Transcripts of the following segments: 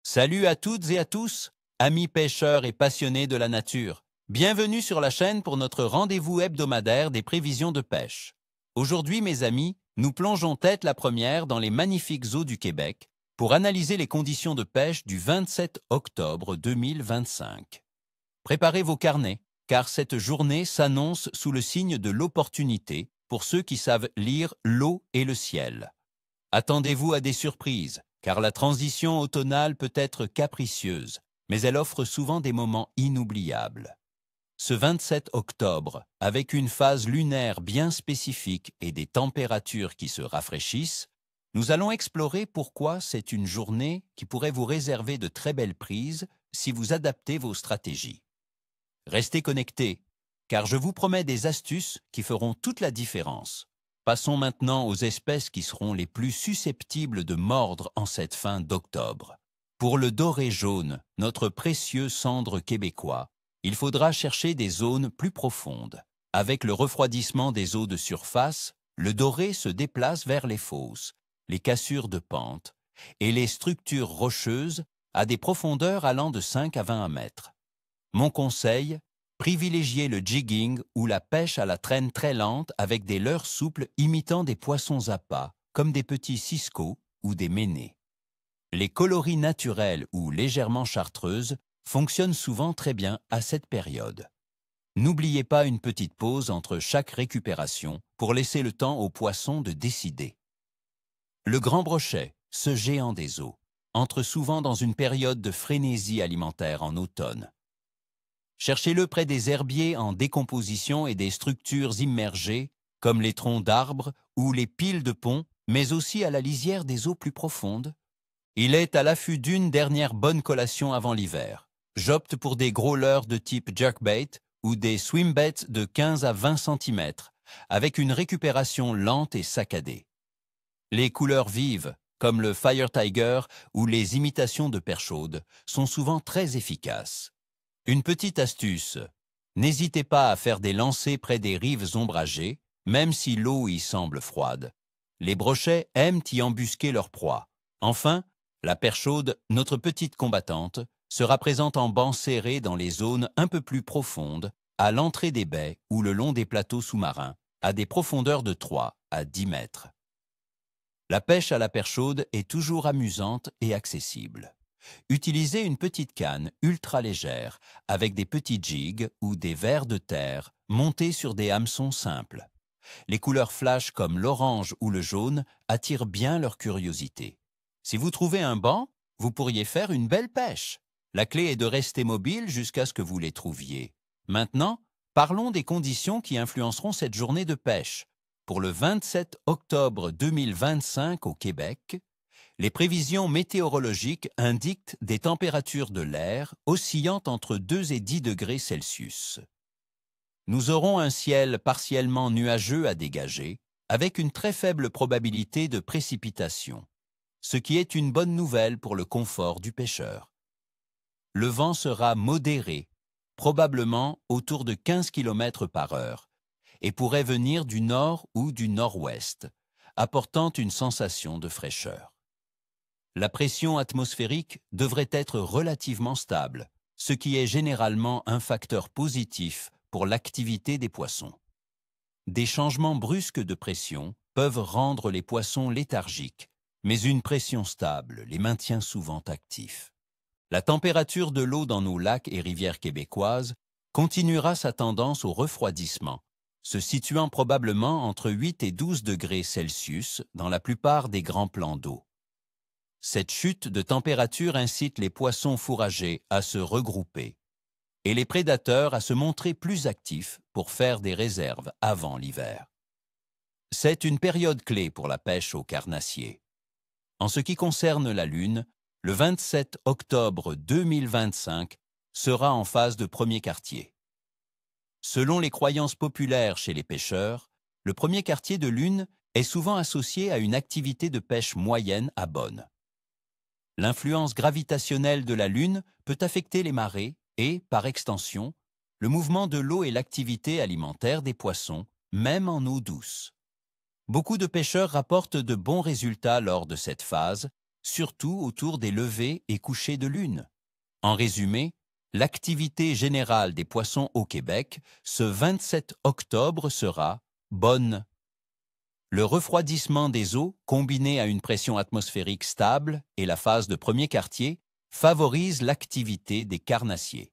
Salut à toutes et à tous, amis pêcheurs et passionnés de la nature. Bienvenue sur la chaîne pour notre rendez-vous hebdomadaire des prévisions de pêche. Aujourd'hui, mes amis, nous plongeons tête la première dans les magnifiques eaux du Québec pour analyser les conditions de pêche du 27 octobre 2025. Préparez vos carnets, car cette journée s'annonce sous le signe de l'opportunité pour ceux qui savent lire l'eau et le ciel. Attendez-vous à des surprises, car la transition automnale peut être capricieuse, mais elle offre souvent des moments inoubliables. Ce 27 octobre, avec une phase lunaire bien spécifique et des températures qui se rafraîchissent, nous allons explorer pourquoi c'est une journée qui pourrait vous réserver de très belles prises si vous adaptez vos stratégies. Restez connectés, car je vous promets des astuces qui feront toute la différence. Passons maintenant aux espèces qui seront les plus susceptibles de mordre en cette fin d'octobre. Pour le doré jaune, notre précieux cendre québécois, il faudra chercher des zones plus profondes. Avec le refroidissement des eaux de surface, le doré se déplace vers les fosses, les cassures de pente et les structures rocheuses à des profondeurs allant de 5 à 20 mètres. Mon conseil, privilégiez le jigging ou la pêche à la traîne très lente avec des leurres souples imitant des poissons à pas, comme des petits ciscots ou des ménés. Les coloris naturelles ou légèrement chartreuses fonctionnent souvent très bien à cette période. N'oubliez pas une petite pause entre chaque récupération pour laisser le temps aux poissons de décider. Le grand brochet, ce géant des eaux, entre souvent dans une période de frénésie alimentaire en automne. Cherchez-le près des herbiers en décomposition et des structures immergées, comme les troncs d'arbres ou les piles de ponts, mais aussi à la lisière des eaux plus profondes. Il est à l'affût d'une dernière bonne collation avant l'hiver. J'opte pour des gros leurres de type jerkbait ou des swimbaits de 15 à 20 cm, avec une récupération lente et saccadée. Les couleurs vives, comme le Fire Tiger ou les imitations de perche chaude, sont souvent très efficaces. Une petite astuce, n'hésitez pas à faire des lancers près des rives ombragées, même si l'eau y semble froide. Les brochets aiment y embusquer leur proie. Enfin, la perche chaude, notre petite combattante, sera présente en banc serré dans les zones un peu plus profondes, à l'entrée des baies ou le long des plateaux sous-marins, à des profondeurs de 3 à 10 mètres. La pêche à la perche chaude est toujours amusante et accessible. Utilisez une petite canne ultra légère avec des petits jigs ou des vers de terre montés sur des hameçons simples. Les couleurs flash comme l'orange ou le jaune attirent bien leur curiosité. Si vous trouvez un banc, vous pourriez faire une belle pêche. La clé est de rester mobile jusqu'à ce que vous les trouviez. Maintenant, parlons des conditions qui influenceront cette journée de pêche. Pour le 27 octobre 2025 au Québec, les prévisions météorologiques indiquent des températures de l'air oscillant entre 2 et 10 degrés Celsius. Nous aurons un ciel partiellement nuageux à dégager, avec une très faible probabilité de précipitation, ce qui est une bonne nouvelle pour le confort du pêcheur. Le vent sera modéré, probablement autour de 15 km par heure, et pourrait venir du nord ou du nord-ouest, apportant une sensation de fraîcheur. La pression atmosphérique devrait être relativement stable, ce qui est généralement un facteur positif pour l'activité des poissons. Des changements brusques de pression peuvent rendre les poissons léthargiques, mais une pression stable les maintient souvent actifs. La température de l'eau dans nos lacs et rivières québécoises continuera sa tendance au refroidissement, se situant probablement entre 8 et 12 degrés Celsius dans la plupart des grands plans d'eau. Cette chute de température incite les poissons fourragers à se regrouper et les prédateurs à se montrer plus actifs pour faire des réserves avant l'hiver. C'est une période clé pour la pêche au carnassier. En ce qui concerne la Lune, le 27 octobre 2025 sera en phase de premier quartier. Selon les croyances populaires chez les pêcheurs, le premier quartier de Lune est souvent associé à une activité de pêche moyenne à bonne. L'influence gravitationnelle de la Lune peut affecter les marées et, par extension, le mouvement de l'eau et l'activité alimentaire des poissons, même en eau douce. Beaucoup de pêcheurs rapportent de bons résultats lors de cette phase, surtout autour des levées et couchers de lune. En résumé, l'activité générale des poissons au Québec ce 27 octobre sera bonne. Le refroidissement des eaux, combiné à une pression atmosphérique stable et la phase de premier quartier, favorise l'activité des carnassiers.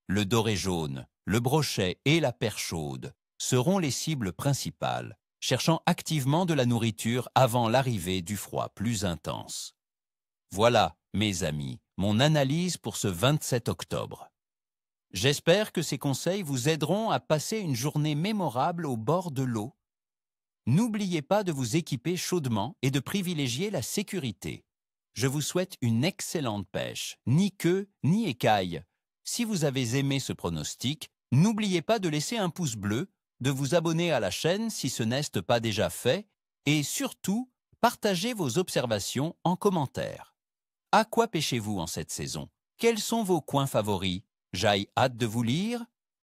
Le doré jaune, le brochet et la perche chaude seront les cibles principales, cherchant activement de la nourriture avant l'arrivée du froid plus intense. Voilà, mes amis, mon analyse pour ce 27 octobre. J'espère que ces conseils vous aideront à passer une journée mémorable au bord de l'eau. N'oubliez pas de vous équiper chaudement et de privilégier la sécurité. Je vous souhaite une excellente pêche, ni queue ni écaille. Si vous avez aimé ce pronostic, n'oubliez pas de laisser un pouce bleu, de vous abonner à la chaîne si ce n'est pas déjà fait, et surtout, partagez vos observations en commentaire. À quoi pêchez-vous en cette saison? Quels sont vos coins favoris? J'ai hâte de vous lire